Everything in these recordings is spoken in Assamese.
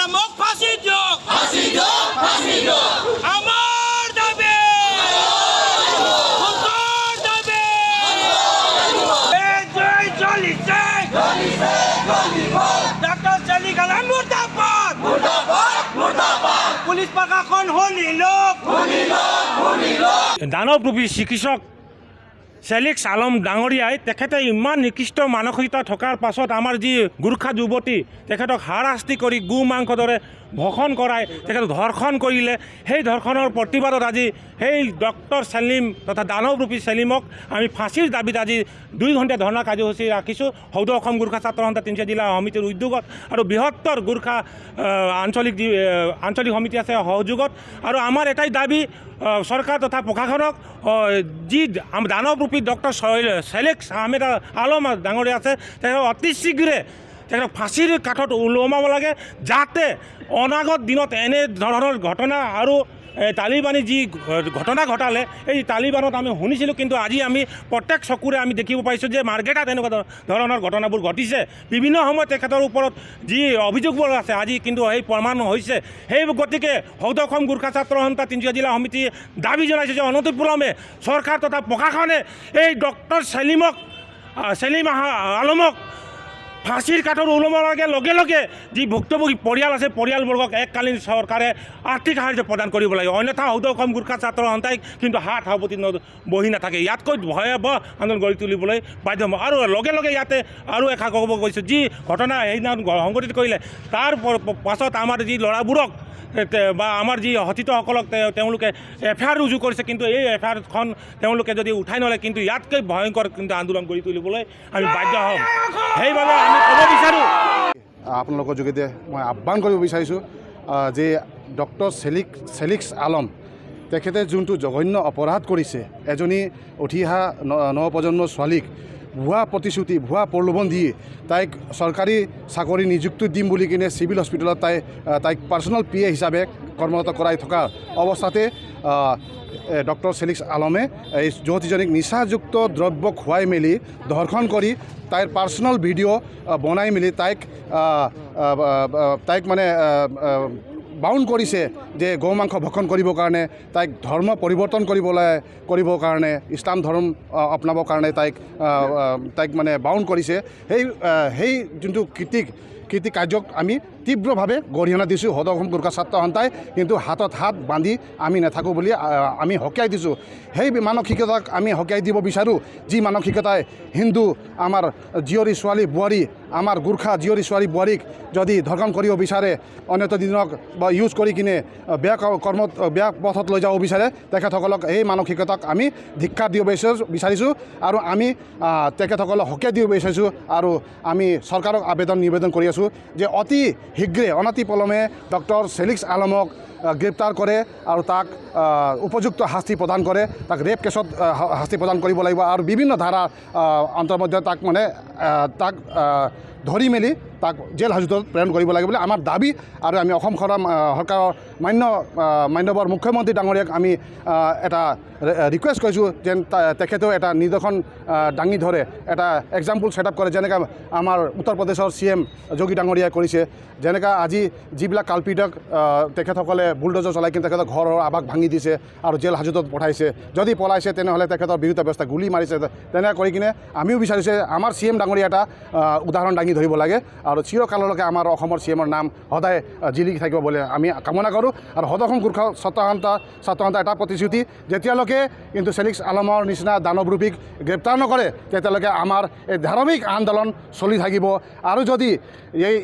আলমক ফাঁসি দিয়ক আমাৰ দাবি জয় চলিছে ডক্টৰ সেলিক আলম মুৰ্দাবাদ পুলিশ প্ৰশাসন শুনিল দানৱৰূপী চিকিৎসক সেলিক্স আলম ডাঙৰীয়াই তেখেতে ইমান নিকৃষ্ট মানসিকতা থকাৰ পাছত আমাৰ যি গোৰ্খা যুৱতী তেখেতক হাৰাশাস্তি কৰি গু মাংস দৰে ভক্ষণ কৰাই তেখেতক ধৰ্ষণ কৰিলে। সেই ধৰ্ষণৰ প্ৰতিবাদত আজি সেই ডক্টৰ সেলিম তথা দানৱৰূপী সেলিমক আমি ফাঁচীৰ দাবীত আজি 2 ঘণ্টা ধৰ্ণা কাৰ্যসূচী ৰাখিছোঁ সৌদ অসম গোৰ্খা ছাত্ৰ সন্থা তিনিচুকীয়া জিলা সমিতিৰ উদ্যোগত আৰু বৃহত্তৰ গোৰ্খা আঞ্চলিক সমিতি আছে সহযোগত। আৰু আমাৰ এটাই দাবী চৰকাৰ তথা প্ৰশাসনক যি দানৱৰূপী ডক্টৰ সেলিক্স আহমেদ আলম ডাঙৰীয়া আছে তেখেতক অতি শীঘ্ৰে তেখেতক ফাঁচীৰ কাঠত ওলমাব লাগে, যাতে অনাগত দিনত এনে ধৰণৰ ঘটনা আৰু তালিবানী যি ঘটনা ঘটালে এই তালিবানত আমি শুনিছিলোঁ, কিন্তু আজি আমি প্ৰত্যেক চকুৰে আমি দেখিব পাইছোঁ যে মাৰ্ঘেটাত এনেকুৱা ধৰণৰ ঘটনাবোৰ ঘটিছে। বিভিন্ন সময়ত তেখেতৰ ওপৰত যি অভিযোগবোৰ আছে আজি কিন্তু সেই প্ৰমাণ হৈছে। সেই গতিকে সৌদ অসম গোৰ্খা ছাত্ৰ সন্থা তিনিচুকীয়া জিলা সমিতি দাবী জনাইছে যে অনতিপলমে চৰকাৰ তথা প্ৰশাসনে এই ডক্টৰ সেলিম আলমক ফাঁসিৰ কাঠত ওলমাৰ লগে লগে যি ভুক্তভোগী পৰিয়াল আছে পৰিয়ালবৰ্গক এককালীন চৰকাৰে আৰ্থিক সাহায্য প্ৰদান কৰিব লাগে, অন্যথা সৌদ অসম গোৰ্খা ছাত্ৰ সন্থাই কিন্তু হাত সাৱটি বহি নাথাকে, ইয়াতকৈ ভয়াৱহ আন্দোলন গঢ়ি তুলিবলৈ বাধ্য হ'ব। আৰু লগে লগে ইয়াতে আৰু এষাৰ ক'ব গৈছোঁ, যি ঘটনা সেইদিনা সংঘটিত কৰিলে তাৰ পাছত আমাৰ যি ল'ৰাবোৰক বা আমাৰ যি হতিতসকলক তেওঁলোকে এফআইআৰ ৰুজু কৰিছে, কিন্তু এই এফআইআৰখন তেওঁলোকে যদি উঠাই নলয় কিন্তু ইয়াতকৈ ভয়ংকৰ কিন্তু আন্দোলন গঢ়ি তুলিবলৈ আমি বাধ্য হ'ম। সেইবাবে আমি ক'ব বিচাৰোঁ, আপোনালোকৰ যোগেদি মই আহ্বান কৰিব বিচাৰিছোঁ যে ডক্টৰ সেলিক্স আলম তেখেতে যোনটো জঘন্য অপৰাধ কৰিছে, এজনী উঠি অহা নৱপ্ৰজন্মৰ ছোৱালীক ভুৱা প্ৰতিশ্ৰুতি ভুৱা প্ৰলোভন দি তাইক চৰকাৰী চাকৰি নিযুক্তি দিম বুলি কিনে চিভিল হস্পিটেলত তাইক পাৰ্চনেল PA হিচাপে কৰ্মৰত কৰাই থকা অৱস্থাতে ডক্টৰ সেলিক্স আলমে এই যুৱতীজনীক নিচাযুক্ত দ্ৰব্য খুৱাই মেলি ধৰ্ষণ কৰি তাইৰ পাৰ্চনেল ভিডিঅ' বনাই মেলি তাইক মানে বাউণ্ড কৰিছে যে গৌ মাংস ভক্ষণ কৰিবৰ কাৰণে, তাইক ধৰ্ম পৰিৱৰ্তন কৰিবৰ কাৰণে, ইছলাম ধৰ্ম আপোনাবৰ কাৰণে তাইক মানে বাউণ্ড কৰিছে। সেই যোনটো কৃতি কাৰ্যক আমি তীব্ৰভাৱে গৰিহণা দিছোঁ। সৌদ অসম গোৰ্খা ছাত্ৰ সন্থাই কিন্তু হাতত হাত বান্ধি আমি নাথাকোঁ বুলি আমি সকীয়াই দিছোঁ। সেই মানসিকতাক আমি সকীয়াই দিব বিচাৰোঁ, যি মানসিকতাই হিন্দু আমাৰ জীয়ৰী ছোৱালী বোৱাৰী, আমাৰ গোৰ্খা জীয়ৰী ছোৱালী বোৱাৰীক যদি ধৰ্ষণ কৰিব বিচাৰে, অন্যত দিনক বা ইউজ কৰি কিনে বেয়া পথত লৈ যাব বিচাৰে, তেখেতসকলক এই মানসিকতাক আমি ধিক্কাৰ দিব বিচাৰিছোঁ আৰু আমি তেখেতসকলক সকীয়াই দিব বিচাৰিছোঁ। আৰু আমি চৰকাৰক নিবেদন কৰি আছোঁ যে অতি শীঘ্ৰে অনতিপলমে ডক্টৰ সেলিক্স আলমক গ্ৰেপ্তাৰ কৰে আৰু তাক উপযুক্ত শাস্তি প্ৰদান কৰে, তাক ৰেপ কেছত শাস্তি প্ৰদান কৰিব লাগিব আৰু বিভিন্ন ধাৰা অন্তৰ্মধ্যে তাক ধৰি মেলি তাক জেল হাজতত প্ৰেৰণ কৰিব লাগে বুলি আমাৰ দাবী। আৰু আমি অসম চৰকাৰৰ মান্যবৰ মুখ্যমন্ত্ৰী ডাঙৰীয়াক আমি এটা ৰিকুৱেষ্ট কৰিছোঁ যেন তেখেতেও এটা নিদৰ্শন দাঙি ধৰে, এটা এক্সাম্পল ছেটআপ কৰে, যেনেকৈ আমাৰ উত্তৰ প্ৰদেশৰ CM যোগী ডাঙৰীয়াই কৰিছে। যেনেকৈ আজি যিবিলাক কালপিতক তেখেতসকলে বুলডোজাৰ চলাই কিনে তেখেতৰ ঘৰৰ আৱাস ভাঙি দিছে আৰু জেল হাজতত পঠাইছে, যদি পলাইছে তেনেহ'লে তেখেতৰ বিৰুদ্ধে ব্যৱস্থা গুলি মাৰিছে, তেনেকৈ কৰি কিনে আমিও বিচাৰিছে আমাৰ CM ডাঙৰীয়া এটা উদাহৰণ দাঙি ধৰিব লাগে আৰু চিৰকাললৈকে আমাৰ অসমৰ CMৰ নাম সদায় জিলিকি থাকিব বুলি আমি কামনা কৰোঁ। আৰু সৌদ অসম গোৰ্খা ছাত্ৰ সন্থা এটা প্ৰতিশ্ৰুতি, যেতিয়ালৈকে কিন্তু সেলিক্স আলমৰ নিচিনা দানৱৰূপীক গ্ৰেপ্তাৰ নকৰে তেতিয়ালৈকে আমাৰ এই ধাৰাবাহিক আন্দোলন চলি থাকিব। আৰু যদি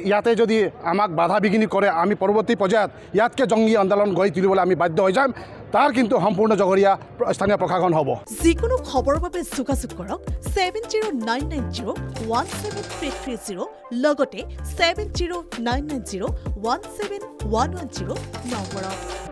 ইয়াতে যদি আমাক বাধা বিঘিনি কৰে, আমি পৰৱৰ্তী পৰ্যায়ত ইয়াতকৈ জংগী আন্দোলন গঢ়ি তুলিবলৈ আমি বাধ্য হৈ যাম, তাৰ কিন্তু সম্পূৰ্ণ জগৰীয়া স্থানীয় প্ৰশাসন হ'ব। যিকোনো খবৰৰ বাবে যোগাযোগ কৰক 7099017330 লগতে 7099017110 নম্বৰত।